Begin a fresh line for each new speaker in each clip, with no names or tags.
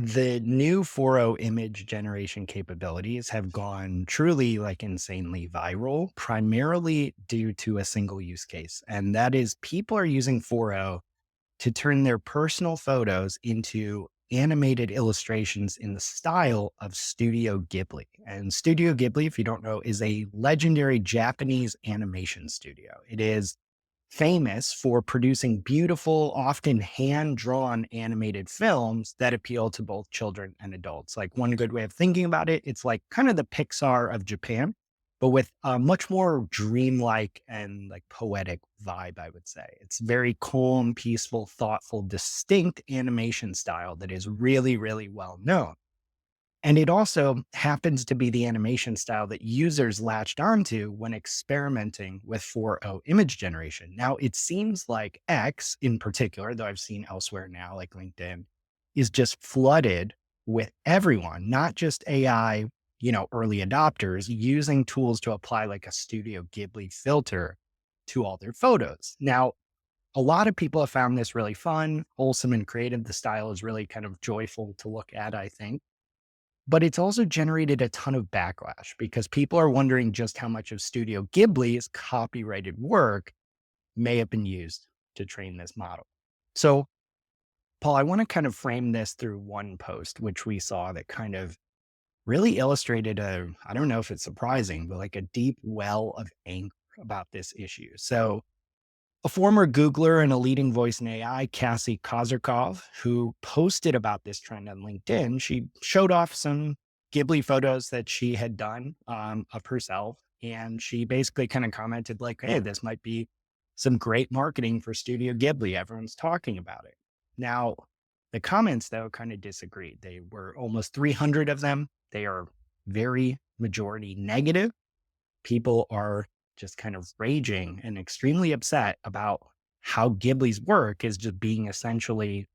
The new 4.0 image generation capabilities have gone truly like insanely viral, primarily due to a single use case. And that is people are using 4.0 to turn their personal photos into animated illustrations in the style of Studio Ghibli. And Studio Ghibli, if you don't know, is a legendary Japanese animation studio. It is famous for producing beautiful, often hand drawn animated films that appeal to both children and adults. Like one good way of thinking about it, it's like kind of the Pixar of Japan, but with a much more dreamlike and like poetic vibe, I would say. It's very calm, peaceful, thoughtful, distinct animation style that is really, really well known. And it also happens to be the animation style that users latched onto when experimenting with 4.0 image generation. Now, it seems like X in particular, though I've seen elsewhere now, like LinkedIn, is just flooded with everyone, not just AI, early adopters using tools to apply like a Studio Ghibli filter to all their photos. Now, a lot of people have found this really fun, wholesome, and creative. The style is really kind of joyful to look at, I think, but it's also generated a ton of backlash because people are wondering just how much of Studio Ghibli's copyrighted work may have been used to train this model. So, Paul, I want to kind of frame this through one post, which we saw that kind of really illustrated I don't know if it's surprising, but like a deep well of anger about this issue. So, a former Googler and a leading voice in AI, Cassie Kozyrkov, who posted about this trend on LinkedIn, she showed off some Ghibli photos that she had done of herself. And she basically kind of commented like, hey, this might be some great marketing for Studio Ghibli. Everyone's talking about it. Now, the comments, though, kind of disagreed. They were almost 300 of them. They are very majority negative. People are just kind of raging and extremely upset about how Ghibli's work is just being essentially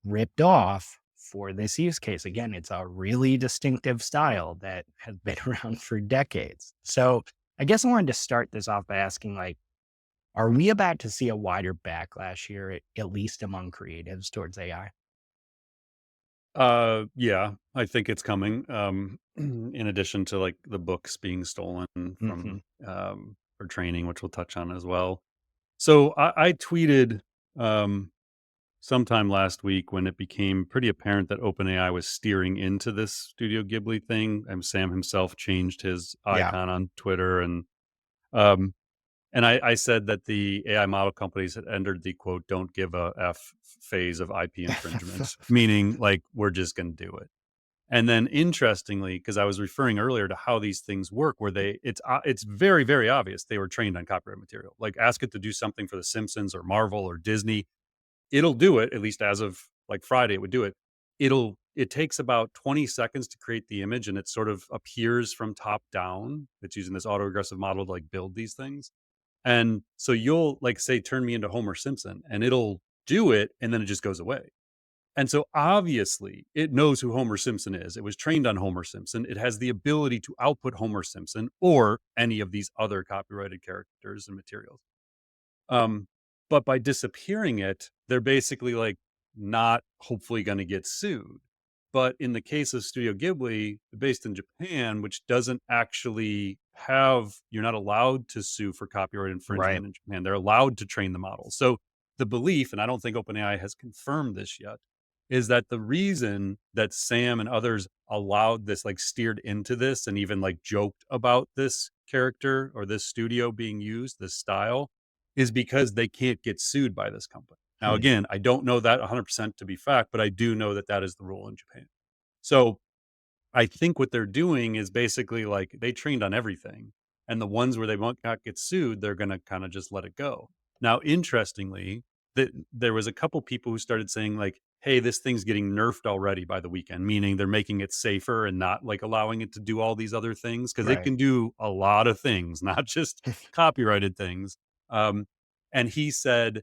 ripped off for this use case. Again, it's a really distinctive style that has been around for decades. So I guess I wanted to start this off by asking like, are we about to see a wider backlash here, at least among creatives towards AI?
Yeah, I think it's coming. In addition to like the books being stolen
Hmm.
from for training, which we'll touch on as well. So I tweeted sometime last week when it became pretty apparent that OpenAI was steering into this Studio Ghibli thing. And Sam himself changed his
Yeah.
icon on Twitter, um, and I said that the AI model companies had entered the quote "don't give a f" phase of IP infringement, meaning like we're just going to do it. And then interestingly, because I was referring earlier to how these things work, where it's very, very obvious they were trained on copyright material. Like ask it to do something for The Simpsons or Marvel or Disney, it'll do it. At least as of like Friday, it would do it. It takes about 20 seconds to create the image, and it sort of appears from top down. It's using this autoregressive model to like build these things. And so you'll like say, turn me into Homer Simpson, and it'll do it, and then it just goes away. And so obviously, it knows who Homer Simpson is. It was trained on Homer Simpson. It has the ability to output Homer Simpson or any of these other copyrighted characters and materials. Um, but by disappearing it, they're basically like not hopefully going to get sued. But in the case of Studio Ghibli, based in Japan, which doesn't actually have, you're not allowed to sue for copyright
Right.
infringement in Japan. They're allowed to train the model. So the belief, and I don't think OpenAI has confirmed this yet, is that the reason that Sam and others allowed this, like steered into this and even like joked about this character or this studio being used, this style, is because they can't get sued by this company. Now,
Hmm.
again, I don't know that 100% to be fact, but I do know that that is the rule in Japan. So I think what they're doing is basically like they trained on everything, and the ones where they won't not get sued, they're gonna kinda just let it go. Now, interestingly, there was a couple people who started saying like, "Hey, this thing's getting nerfed already by the weekend," meaning they're making it safer and not like allowing it to do all these other things because it
Right.
can do a lot of things, not just copyrighted things. Um, and he said,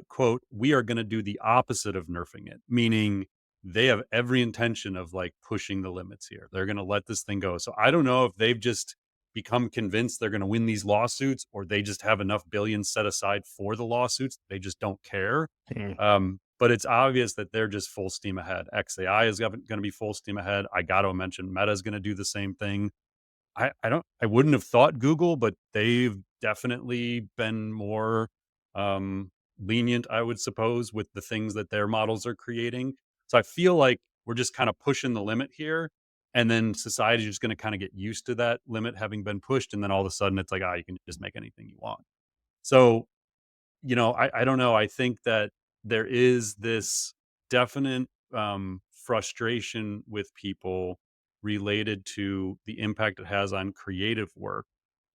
quote, "We are gonna do the opposite of nerfing it," meaning they have every intention of like pushing the limits here. They're going to let this thing go. So I don't know if they've just become convinced they're going to win these lawsuits or they just have enough billions set aside for the lawsuits. They just don't care.
Hmm.
but it's obvious that they're just full steam ahead. XAI is going to be full steam ahead. I got to mention Meta is going to do the same thing. I wouldn't have thought Google, but they've definitely been more lenient, I would suppose, with the things that their models are creating. So I feel like we're just kind of pushing the limit here, and then society is just going to kind of get used to that limit having been pushed, and then all of a sudden it's like, ah, you can just make anything you want. So I don't know. I think that there is this definite frustration with people related to the impact it has on creative work.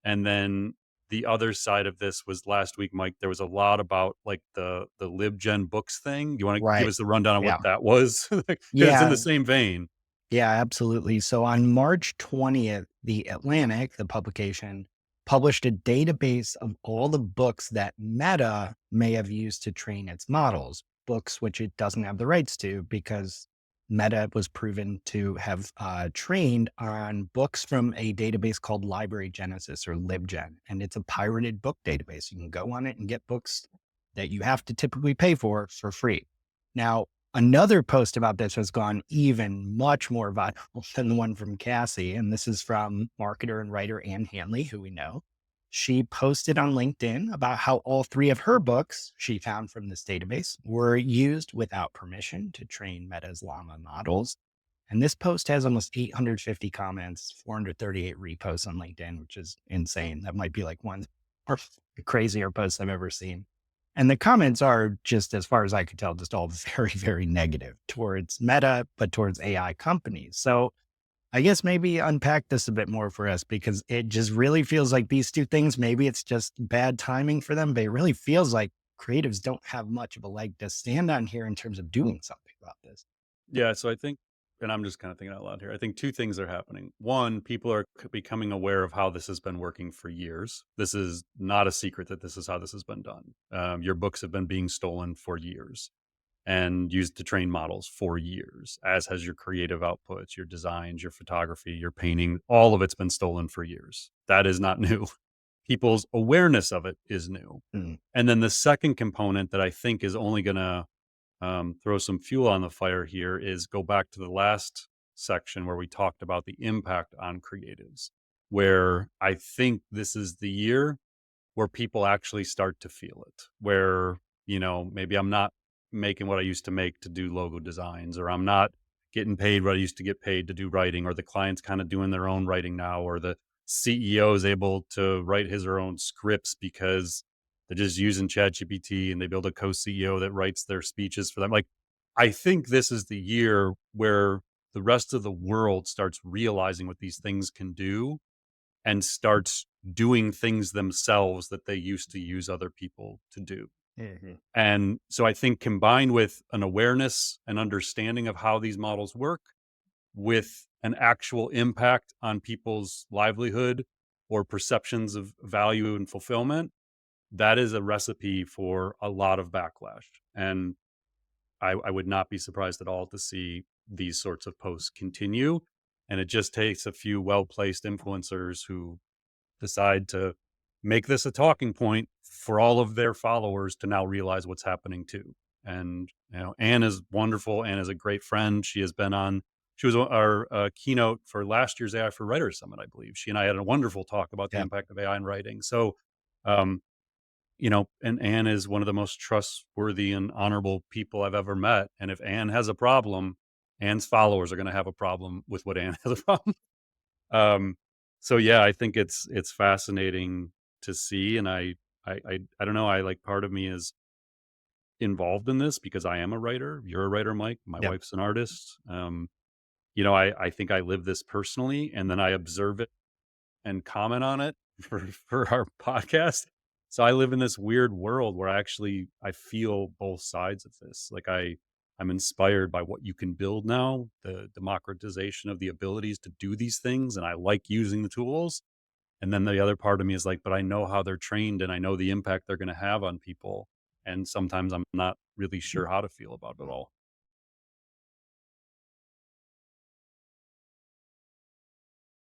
And then the other side of this was last week, Mike. There was a lot about like the LibGen books thing. You want to give
Right.
us the rundown on what
Yeah.
that was? Because it's in the
Yeah.
same vein.
Yeah, absolutely. So on March 20th, The Atlantic, the publication, published a database of all the books that Meta may have used to train its models, books which it doesn't have the rights to because Meta was proven to have trained on books from a database called Library Genesis or LibGen. And it's a pirated book database. You can go on it and get books that you have to typically pay for free. Now, another post about this has gone even much more viral than the one from Cassie. And this is from marketer and writer Anne Hanley, who we know. She posted on LinkedIn about how all three of her books she found from this database were used without permission to train Meta's Llama models. And this post has almost 850 comments, 438 reposts on LinkedIn, which is insane. That might be like one of the crazier posts I've ever seen. And the comments are just, as far as I could tell, just all very, very negative towards Meta, but towards AI companies. So I guess maybe unpack this a bit more for us because it just really feels like these two things, maybe it's just bad timing for them, but it really feels like creatives don't have much of a leg to stand on here in terms of doing something about this.
Yeah, so I think, and I'm just kind of thinking out loud here. I think two things are happening. One, people are becoming aware of how this has been working for years. This is not a secret that this is how this has been done. Your books have been being stolen for years and used to train models for years, as has your creative outputs, your designs, your photography, your painting. All of it's been stolen for years. That is not new. People's awareness of it is new.
Mm,
And then the second component that I think is only going to throw some fuel on the fire here is go back to the last section where we talked about the impact on creatives, where I think this is the year where people actually start to feel it, where, maybe I'm not making what I used to make to do logo designs, or I'm not getting paid what I used to get paid to do writing, or the client's kind of doing their own writing now, or the CEO is able to write his or own scripts because they're just using ChatGPT and they build a co-CEO that writes their speeches for them. Like, I think this is the year where the rest of the world starts realizing what these things can do and starts doing things themselves that they used to use other people to do.
mhm.
And so I think combined with an awareness and understanding of how these models work, with an actual impact on people's livelihood or perceptions of value and fulfillment, that is a recipe for a lot of backlash. And I would not be surprised at all to see these sorts of posts continue. And it just takes a few well placed influencers who decide to make this a talking point for all of their followers to now realize what's happening too. And Anne is wonderful. Anne is a great friend. She was our keynote for last year's AI for Writers Summit, I believe. She and I had a wonderful talk about the
Yeah.
impact of AI in writing. So, um, and Anne is one of the most trustworthy and honorable people I've ever met. And if Anne has a problem, Anne's followers are going to have a problem with what Anne has a problem. Um, so yeah, I think it's fascinating to see, and I don't know. I like part of me is involved in this because I am a writer. You're a writer, Mike. My
Yep.
wife's an artist. I think I live this personally, and then I observe it and comment on it for our podcast. So I live in this weird world where I feel both sides of this. Like I'm inspired by what you can build now, the democratization of the abilities to do these things, and I like using the tools. And then the other part of me is like, but I know how they're trained and I know the impact they're going to have on people. And sometimes I'm not really sure how to feel about it all.